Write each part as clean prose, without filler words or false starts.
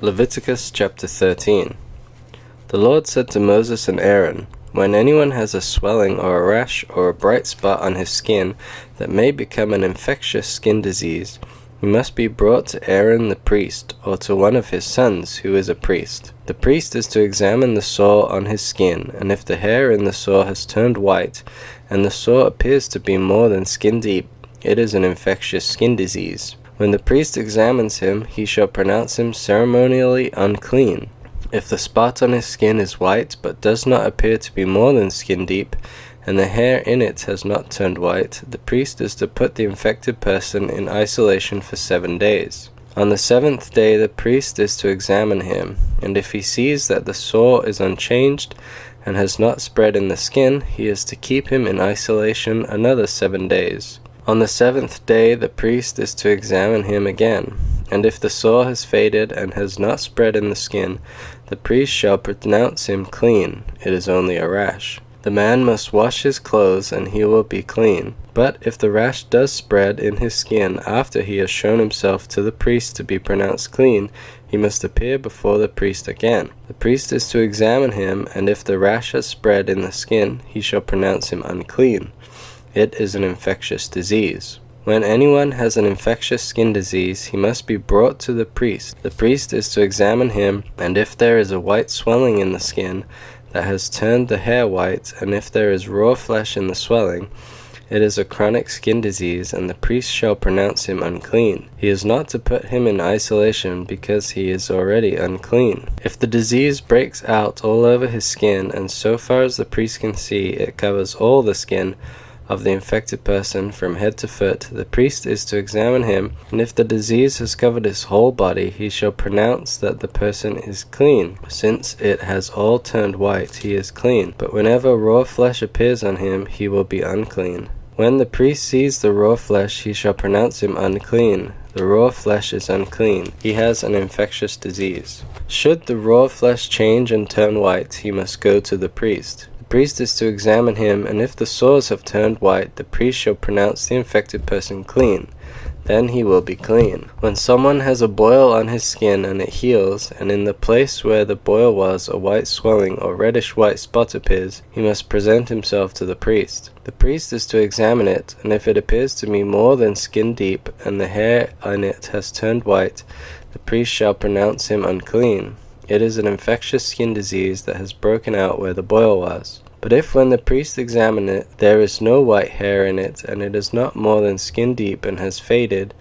Leviticus chapter 13. The Lord said to Moses and Aaron, "When anyone has a swelling or a rash or a bright spot on his skin that may become an infectious skin disease, he must be brought to Aaron the priest, or to one of his sons who is a priest. The priest is to examine the sore on his skin, and if the hair in the sore has turned white, and the sore appears to be more than skin deep, it is an infectious skin disease. When the priest examines him, he shall pronounce him ceremonially unclean. If the spot on his skin is white, but does not appear to be more than skin deep, and the hair in it has not turned white, the priest is to put the infected person in isolation for 7 days. On the 7th day the priest is to examine him, and if he sees that the sore is unchanged and has not spread in the skin, he is to keep him in isolation another 7 days. On the 7th day the priest is to examine him again, and if the sore has faded and has not spread in the skin, the priest shall pronounce him clean. It is only a rash. The man must wash his clothes, and he will be clean. But if the rash does spread in his skin after he has shown himself to the priest to be pronounced clean, he must appear before the priest again. The priest is to examine him, and if the rash has spread in the skin, he shall pronounce him unclean. It is an infectious disease. When anyone has an infectious skin disease, he must be brought to the priest. The priest is to examine him, and if there is a white swelling in the skin that has turned the hair white, and if there is raw flesh in the swelling, it is a chronic skin disease, and the priest shall pronounce him unclean. He is not to put him in isolation because he is already unclean. If the disease breaks out all over his skin, and so far as the priest can see, it covers all the skin of the infected person from head to foot, the priest is to examine him, and if the disease has covered his whole body, he shall pronounce that the person is clean. Since it has all turned white, he is clean, but whenever raw flesh appears on him, he will be unclean. When the priest sees the raw flesh, he shall pronounce him unclean. The raw flesh is unclean. He has an infectious disease. Should the raw flesh change and turn white, he must go to the priest. The priest is to examine him, and if the sores have turned white, the priest shall pronounce the infected person clean. Then he will be clean. When someone has a boil on his skin and it heals, and in the place where the boil was a white swelling or reddish white spot appears, he must present himself to the priest. The priest is to examine it, and if it appears to be more than skin deep, and the hair on it has turned white, the priest shall pronounce him unclean. It is an infectious skin disease that has broken out where the boil was. But if when the priest examines it, there is no white hair in it, and it is not more than skin deep and has faded,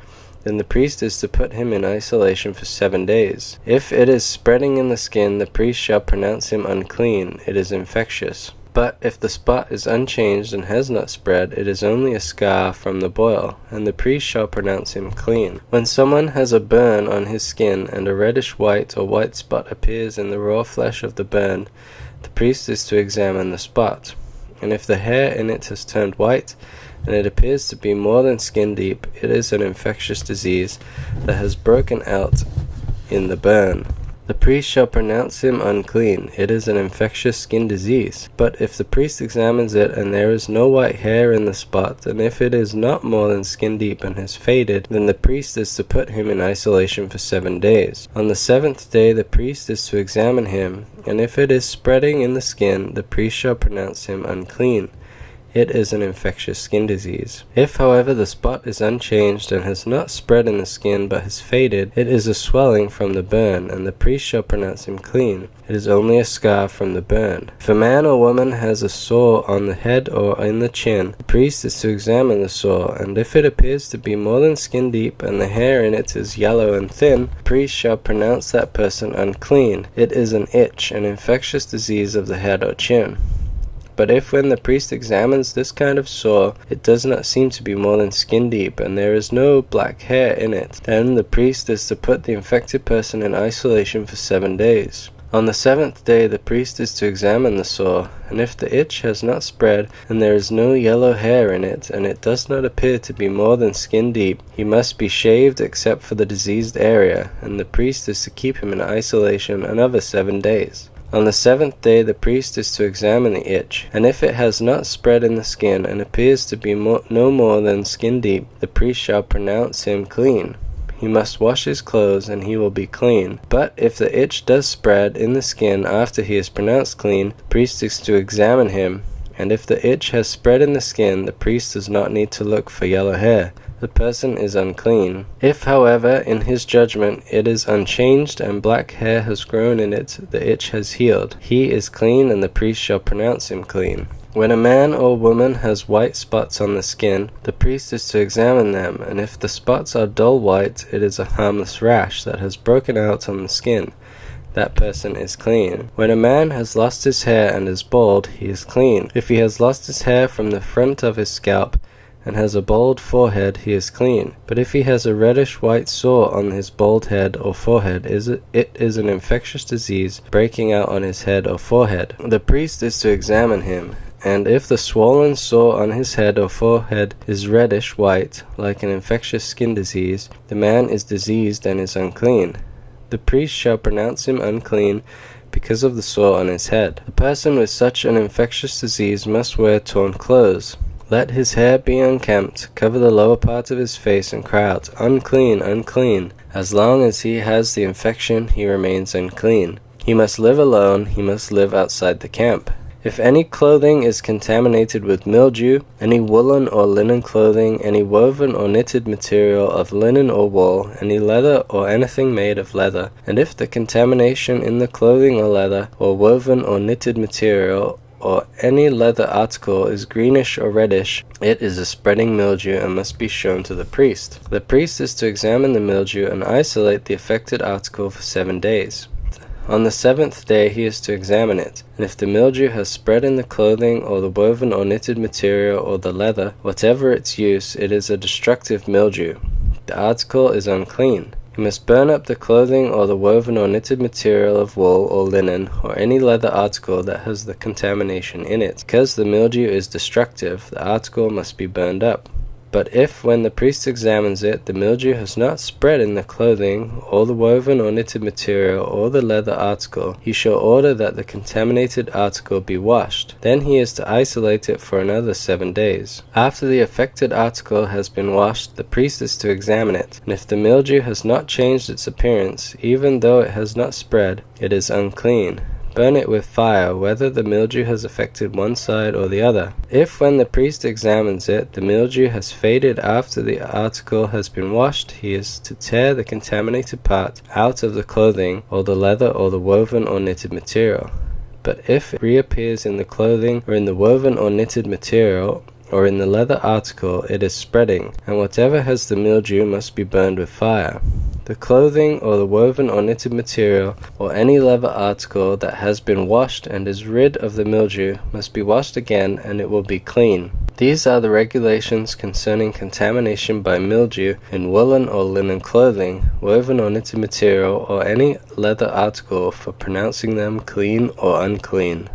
then the priest is to put him in isolation for 7 days. If it is spreading in the skin, the priest shall pronounce him unclean. It is infectious. But if the spot is unchanged and has not spread, it is only a scar from the boil, and the priest shall pronounce him clean. When someone has a burn on his skin, and a reddish white or white spot appears in the raw flesh of the burn, the priest is to examine the spot. And if the hair in it has turned white, and it appears to be more than skin deep, it is an infectious disease that has broken out in the burn. The priest shall pronounce him unclean. It is an infectious skin disease. But if the priest examines it, and there is no white hair in the spot, and if it is not more than skin deep and has faded, then the priest is to put him in isolation for 7 days. On the 7th day the priest is to examine him, and if it is spreading in the skin, the priest shall pronounce him unclean. It is an infectious skin disease. If, however, the spot is unchanged and has not spread in the skin but has faded, it is a swelling from the burn, and the priest shall pronounce him clean. It is only a scar from the burn. If a man or woman has a sore on the head or in the chin, the priest is to examine the sore, and if it appears to be more than skin deep and the hair in it is yellow and thin, the priest shall pronounce that person unclean. It is an itch, an infectious disease of the head or chin. But if when the priest examines this kind of sore, it does not seem to be more than skin deep, and there is no black hair in it, then the priest is to put the infected person in isolation for 7 days. On the 7th day the priest is to examine the sore, and if the itch has not spread, and there is no yellow hair in it, and it does not appear to be more than skin deep, he must be shaved except for the diseased area, and the priest is to keep him in isolation another 7 days. On the 7th day the priest is to examine the itch, and if it has not spread in the skin and appears to be no more than skin deep, the priest shall pronounce him clean. he must wash his clothes, and he will be clean. But if the itch does spread in the skin after he is pronounced clean, the priest is to examine him, and if the itch has spread in the skin, the priest does not need to look for yellow hair. The person is unclean. If, however, in his judgment it is unchanged and black hair has grown in it, the itch has healed. He is clean, and the priest shall pronounce him clean. When a man or woman has white spots on the skin, the priest is to examine them, and if the spots are dull white, it is a harmless rash that has broken out on the skin. That person is clean. When a man has lost his hair and is bald, he is clean. If he has lost his hair from the front of his scalp and has a bald forehead, he is clean. But if he has a reddish-white sore on his bald head or forehead, it is an infectious disease breaking out on his head or forehead. The priest is to examine him, and if the swollen sore on his head or forehead is reddish-white, like an infectious skin disease, the man is diseased and is unclean. The priest shall pronounce him unclean because of the sore on his head. The person with such an infectious disease must wear torn clothes. Let his hair be unkempt, cover the lower part of his face, and cry out, "Unclean, unclean." As long as he has the infection, he remains unclean. He must live alone, he must live outside the camp. If any clothing is contaminated with mildew, any woolen or linen clothing, any woven or knitted material of linen or wool, any leather or anything made of leather, and if the contamination in the clothing or leather, or woven or knitted material, or any leather article is greenish or reddish, it is a spreading mildew and must be shown to the priest. The priest is to examine the mildew and isolate the affected article for 7 days. On the 7th day he is to examine it, and if the mildew has spread in the clothing or the woven or knitted material or the leather, whatever its use, it is a destructive mildew. The article is unclean. He must burn up the clothing or the woven or knitted material of wool or linen or any leather article that has the contamination in it. Because the mildew is destructive, the article must be burned up. But if, when the priest examines it, the mildew has not spread in the clothing, or the woven or knitted material, or the leather article, he shall order that the contaminated article be washed. Then he is to isolate it for another 7 days. After the affected article has been washed, the priest is to examine it, and if the mildew has not changed its appearance, even though it has not spread, it is unclean. Burn it with fire, whether the mildew has affected one side or the other. If, when the priest examines it, the mildew has faded after the article has been washed, he is to tear the contaminated part out of the clothing, or the leather, or the woven or knitted material. But if it reappears in the clothing, or in the woven or knitted material, or in the leather article, it is spreading, and whatever has the mildew must be burned with fire. The clothing or the woven or knitted material or any leather article that has been washed and is rid of the mildew must be washed again, and it will be clean. These are the regulations concerning contamination by mildew in woolen or linen clothing, woven or knitted material, or any leather article, for pronouncing them clean or unclean.